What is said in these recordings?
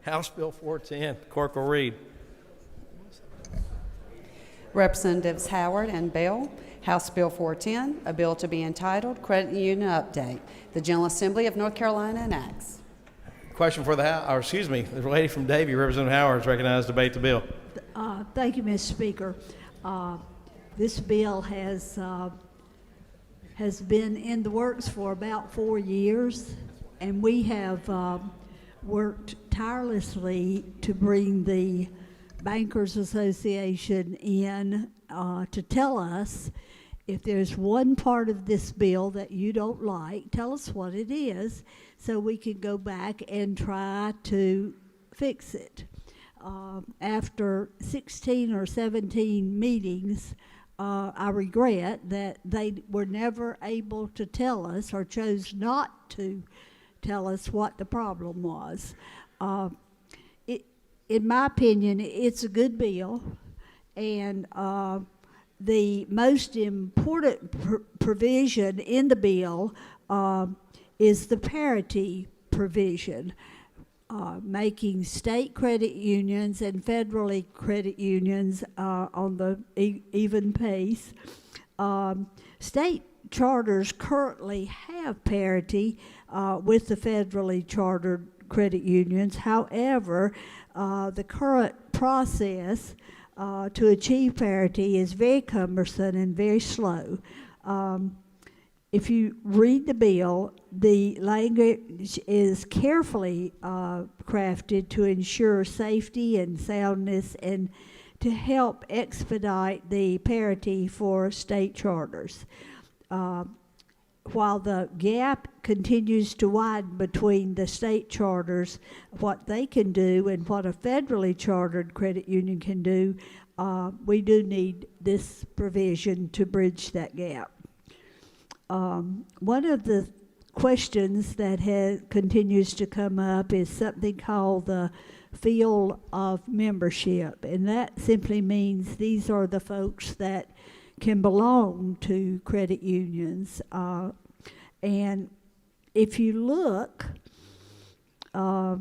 House Bill 410. Clerk will read. Representatives Howard and Bell, House Bill 410, a bill to be entitled Credit Union Update. The General Assembly of North Carolina enacts. Question for the House, or excuse me, the lady from Davie, Representative Howard, is recognized to debate the bill. Thank you, Mr. Speaker. This bill has been in the works for about 4 years, and we have worked tirelessly to bring the Bankers Association in to tell us if there's one part of this bill that you don't like, tell us what it is so we can go back and try to fix it. After 16 or 17 meetings, I regret that they were never able to tell us or chose not to tell us what the problem was. In my opinion, it's a good bill, and the most important provision in the bill is the parity provision, making state credit unions and federally credit unions on the even pace. State charters currently have parity with the federally chartered credit unions. However, the current process to achieve parity is very cumbersome and very slow. If you read the bill, the language is carefully crafted to ensure safety and soundness and to help expedite the parity for state charters. While the gap continues to widen between the state charters, what they can do and what a federally chartered credit union can do, we do need this provision to bridge that gap. One of the questions that continues to come up is something called the field of membership, and that simply means these are the folks that can belong to credit unions. And if you look, the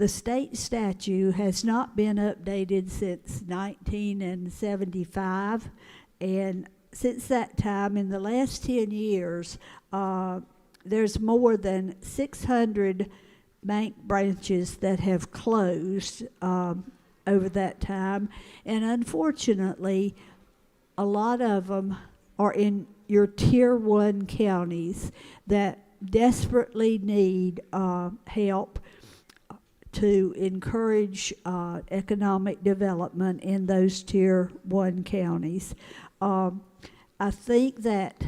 state statute has not been updated since 1975, and since that time, in the last 10 years, there's more than 600 bank branches that have closed over that time, and unfortunately, a lot of them are in your Tier 1 counties that desperately need help to encourage economic development in those Tier 1 counties. I think that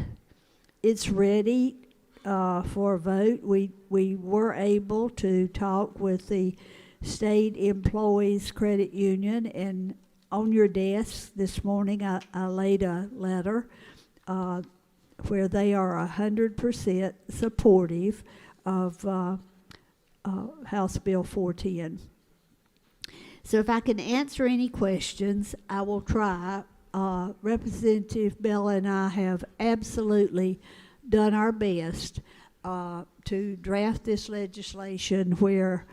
it's ready for a vote. We were able to talk with the State Employees Credit Union, and on your desk this morning I laid a letter where they are 100% supportive of House Bill 410. So if I can answer any questions, I will try. Representative Bell and I have absolutely done our best to draft this legislation where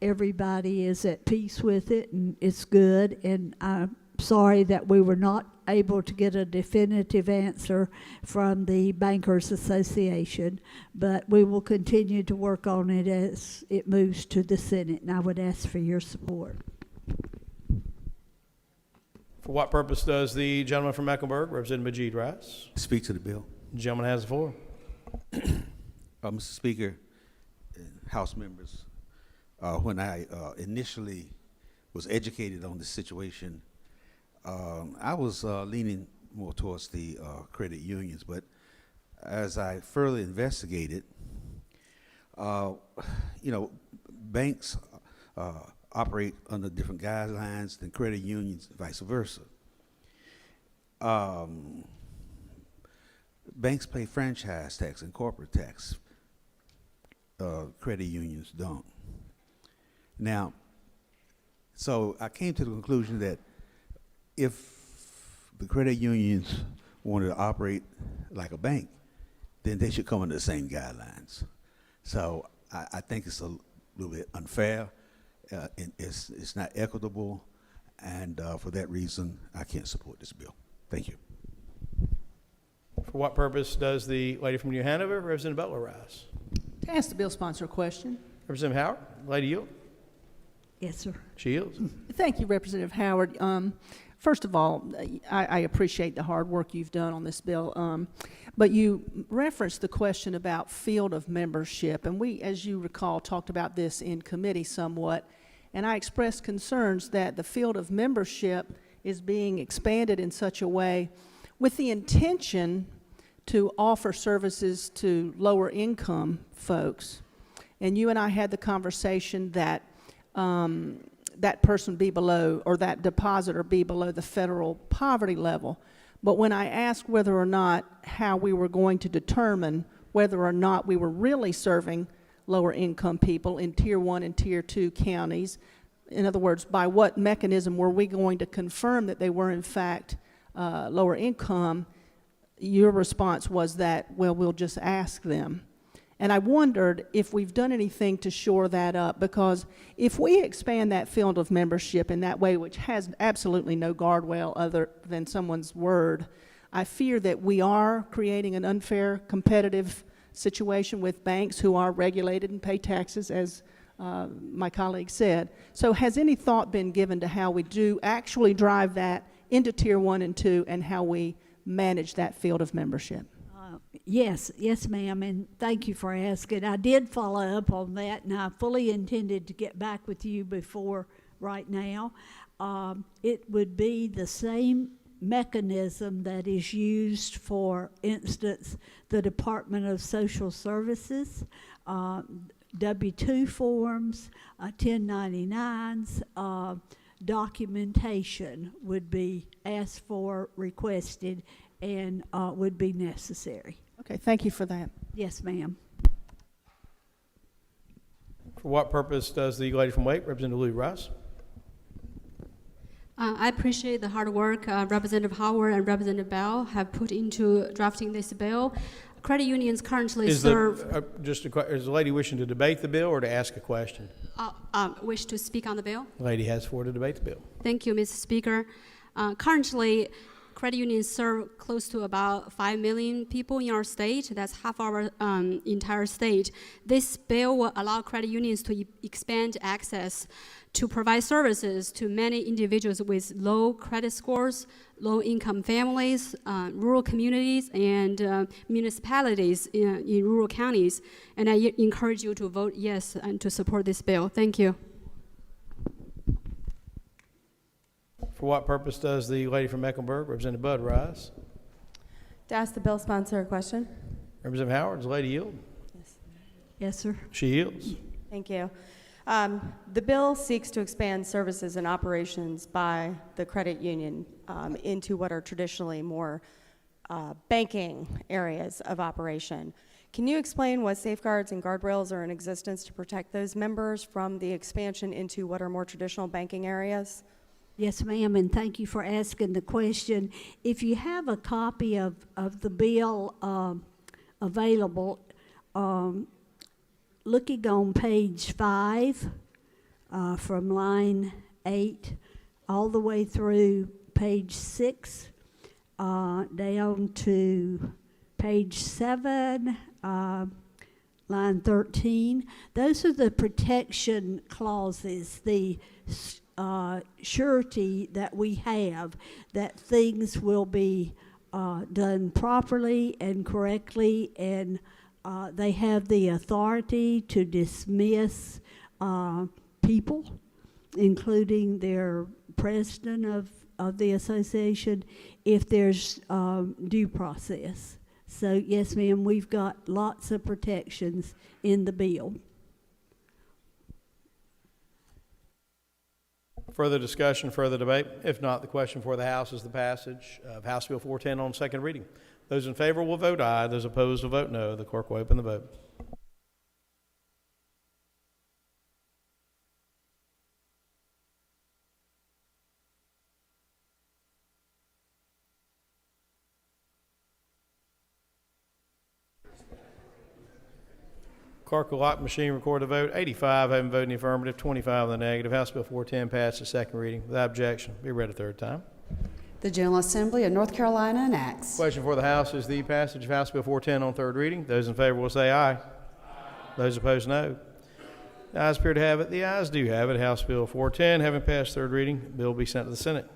everybody is at peace with it and it's good, and I'm sorry that we were not able to get a definitive answer from the Bankers Association, but we will continue to work on it as it moves to the Senate, and I would ask for your support. For what purpose does the gentleman from Mecklenburg, Representative Majid, rise? Speak to the bill. The gentleman has the floor. Mr. Speaker, House members, when I initially was educated on this situation, I was leaning more towards the credit unions, but as I further investigated, banks operate under different guidelines than credit unions, vice versa. Banks pay franchise tax and corporate tax. Credit unions don't. Now, so I came to the conclusion that if the credit unions wanted to operate like a bank, then they should come under the same guidelines. So I think it's a little bit unfair, and it's not equitable, and for that reason, I can't support this bill. Thank you. For what purpose does the lady from New Hanover, Representative Butler, rise? To ask the bill sponsor a question. Representative Howard, lady yield. Yes, sir. She yields. Thank you, Representative Howard. First of all, I appreciate the hard work you've done on this bill, but you referenced the question about field of membership, and we, as you recall, talked about this in committee somewhat, and I expressed concerns that the field of membership is being expanded in such a way with the intention to offer services to lower income folks. And you and I had the conversation that that person be below, or that depositor be below the federal poverty level. But when I asked whether or not how we were going to determine whether or not we were really serving lower income people in Tier 1 and Tier 2 counties, in other words, by what mechanism were we going to confirm that they were in fact lower income, your response was that, well, we'll just ask them. And I wondered if we've done anything to shore that up, because if we expand that field of membership in that way, which has absolutely no guardrail other than someone's word, I fear that we are creating an unfair competitive situation with banks who are regulated and pay taxes, as my colleague said. So has any thought been given to how we do actually drive that into Tier 1 and 2 and how we manage that field of membership? Yes, ma'am, and thank you for asking. I did follow up on that, and I fully intended to get back with you before right now. It would be the same mechanism that is used, for instance, the Department of Social Services, W-2 forms, 1099s, documentation would be asked for, requested, and would be necessary. Okay, thank you for that. Yes, ma'am. For what purpose does the lady from Wake, Representative Lou, rise? I appreciate the hard work Representative Howard and Representative Bell have put into drafting this bill. Credit unions currently serve... Is the lady wishing to debate the bill or to ask a question? Wish to speak on the bill? The lady has floor to debate the bill. Thank you, Mr. Speaker. Currently, credit unions serve close to about 5 million people in our state. That's half our entire state. This bill will allow credit unions to expand access to provide services to many individuals with low credit scores, low-income families, rural communities, and municipalities in rural counties. And I encourage you to vote yes and to support this bill. Thank you. For what purpose does the lady from Mecklenburg, Representative Budd, rise? To ask the bill sponsor a question. Representative Howard, does the lady yield? Yes. Yes, sir. She yields. Thank you. The bill seeks to expand services and operations by the credit union into what are traditionally more banking areas of operation. Can you explain what safeguards and guardrails are in existence to protect those members from the expansion into what are more traditional banking areas? Yes, ma'am, and thank you for asking the question. If you have a copy of the bill available, looking on page 5 from line 8 all the way through page 6 down to page 7, line 13, those are the protection clauses, the surety that we have that things will be done properly and correctly, and they have the authority to dismiss people, including their president of the association, if there's due process. So yes, ma'am, we've got lots of protections in the bill. Further discussion, further debate? If not, the question for the House is the passage of House Bill 410 on second reading. Those in favor will vote aye. Those opposed will vote no. The clerk will open the vote. Clerk will lock the machine, record the vote. 85 having voted in the affirmative, 25 in the negative. House Bill 410 passed its second reading without objection. Be read a third time. The General Assembly of North Carolina enacts. Question for the House is the passage of House Bill 410 on third reading. Those in favor will say aye. Those opposed, no. The ayes appear to have it. The ayes do have it. House Bill 410 having passed third reading, bill will be sent to the Senate.